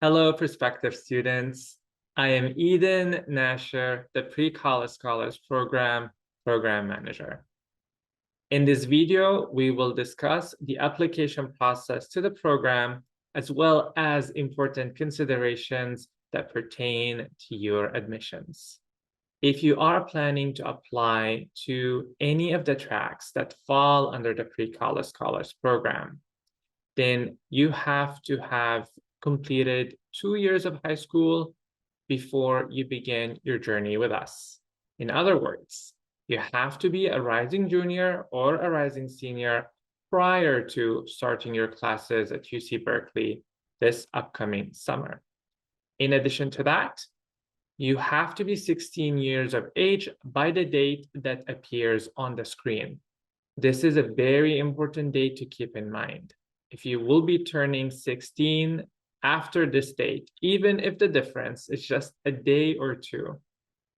Hello, prospective students. I am Eden Nasher, the Pre-College Scholars Program Manager. In this video, we will discuss the application process to the program, as well as important considerations that pertain to your admissions. If you are planning to apply to any of the tracks that fall under the Pre-College Scholars Program, then you have to have completed 2 years of high school before you begin your journey with us. In other words, you have to be a rising junior or a rising senior prior to starting your classes at UC Berkeley this upcoming summer. In addition to that, you have to be 16 years of age by the date that appears on the screen. This is a very important date to keep in mind. If you will be turning 16 after this date, even if the difference is just a day or two,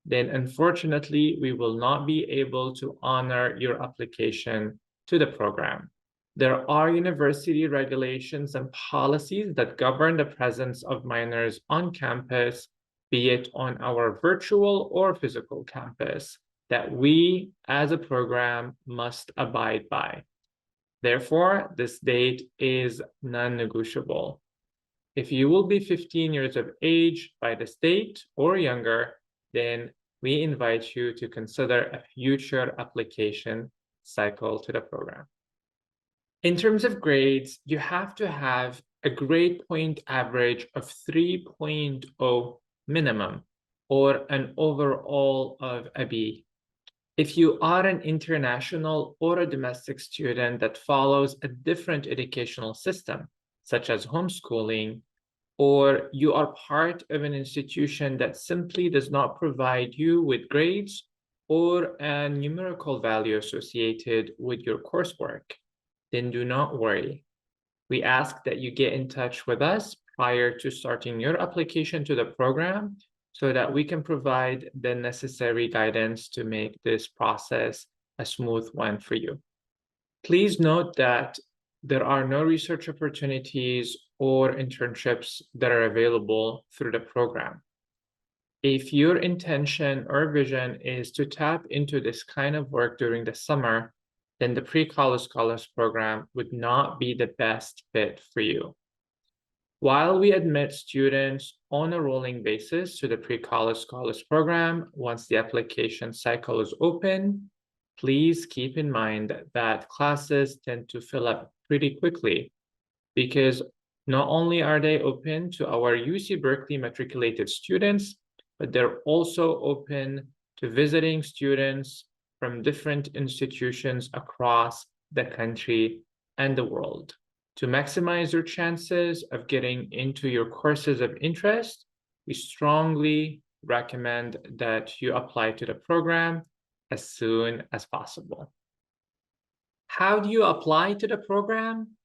then unfortunately, we will not be able to honor your application to the program. There are university regulations and policies that govern the presence of minors on campus, be it on our virtual or physical campus, that we as a program must abide by. Therefore, this date is non-negotiable. If you will be 15 years of age by this date or younger, then we invite you to consider a future application cycle to the program. In terms of grades, you have to have a grade point average of 3.0 minimum, or an overall of a B. If you are an international or a domestic student that follows a different educational system, such as homeschooling, or you are part of an institution that simply does not provide you with grades or a numerical value associated with your coursework, then do not worry. We ask that you get in touch with us prior to starting your application to the program so that we can provide the necessary guidance to make this process a smooth one for you. Please note that there are no research opportunities or internships that are available through the program. If your intention or vision is to tap into this kind of work during the summer, then the Pre-College Scholars Program would not be the best fit for you. While we admit students on a rolling basis to the Pre-College Scholars Program, once the application cycle is open, please keep in mind that classes tend to fill up pretty quickly because not only are they open to our UC Berkeley matriculated students, but they're also open to visiting students from different institutions across the country and the world. To maximize your chances of getting into your courses of interest, we strongly recommend that you apply to the program as soon as possible. How do you apply to the program?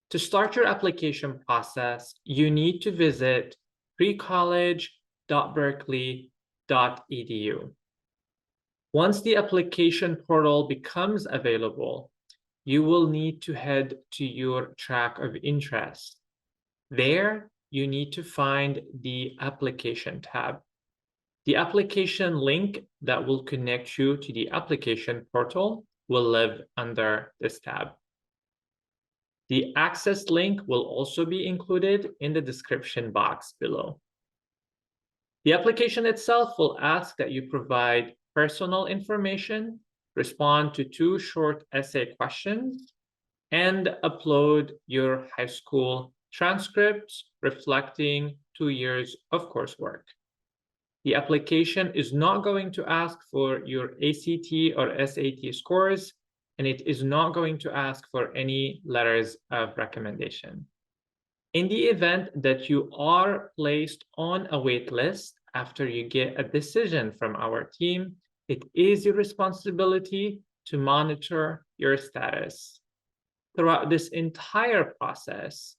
To start your application process, you need to visit precollege.berkeley.edu. Once the application portal becomes available, you will need to head to your track of interest. There, you need to find the application tab. The application link that will connect you to the application portal will live under this tab. The access link will also be included in the description box below. The application itself will ask that you provide personal information, respond to 2 short essay questions, and upload your high school transcripts reflecting 2 years of coursework. The application is not going to ask for your ACT or SAT scores, and it is not going to ask for any letters of recommendation. In the event that you are placed on a wait list after you get a decision from our team, it is your responsibility to monitor your status. Throughout this entire process,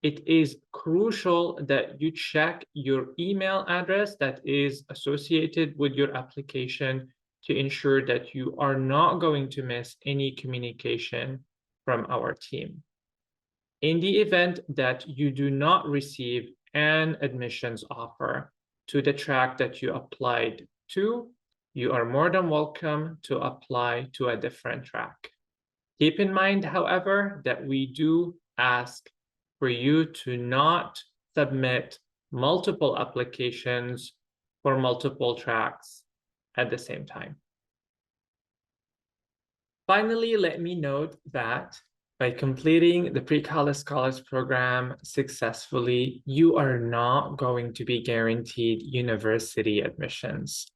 it is crucial that you check your email address that is associated with your application to ensure that you are not going to miss any communication from our team. In the event that you do not receive an admissions offer to the track that you applied to, you are more than welcome to apply to a different track. Keep in mind, however, that we do ask for you to not submit multiple applications for multiple tracks at the same time. Finally, let me note that by completing the Pre-College Scholars Program successfully, you are not going to be guaranteed university admissions.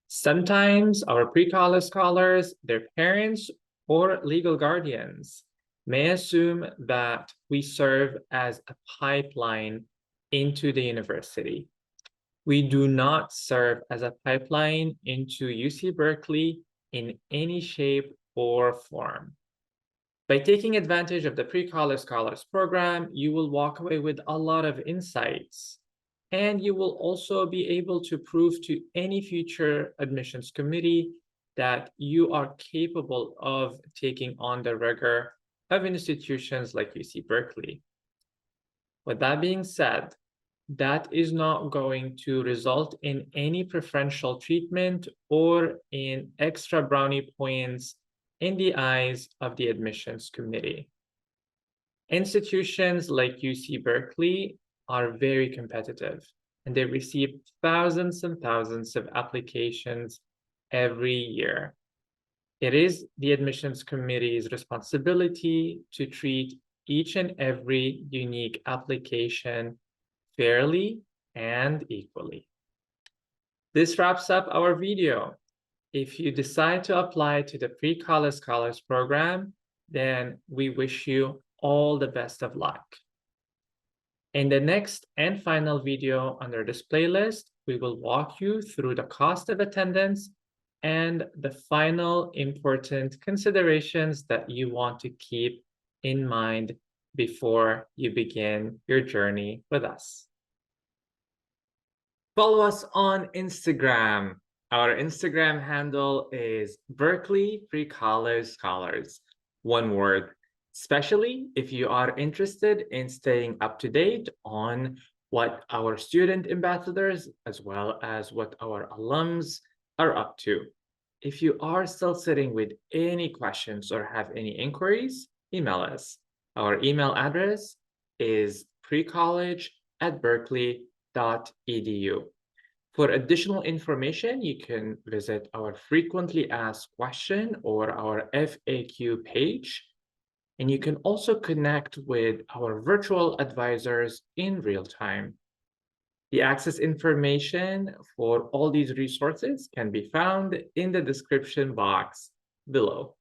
Sometimes our pre-college scholars, their parents, or legal guardians may assume that we serve as a pipeline into the university. We do not serve as a pipeline into UC Berkeley in any shape or form. By taking advantage of the Pre-College Scholars Program, you will walk away with a lot of insights, and you will also be able to prove to any future admissions committee that you are capable of taking on the rigor of institutions like UC Berkeley. With that being said, that is not going to result in any preferential treatment or in extra brownie points in the eyes of the admissions committee. Institutions like UC Berkeley are very competitive, and they receive thousands and thousands of applications every year. It is the admissions committee's responsibility to treat each and every unique application fairly and equally. This wraps up our video. If you decide to apply to the Pre-College Scholars Program, then we wish you all the best of luck. In the next and final video under this playlist, we will walk you through the cost of attendance and the final important considerations that you want to keep in mind before you begin your journey with us. Follow us on Instagram. Our Instagram handle is Berkeley Pre-College Scholars, one word. Especially if you are interested in staying up to date on what our student ambassadors, as well as what our alums are up to. If you are still sitting with any questions or have any inquiries, email us. Our email address is precollege@berkeley.edu. For additional information, you can visit our frequently asked question or our FAQ page. And you can also connect with our virtual advisors in real time. The access information for all these resources can be found in the description box below.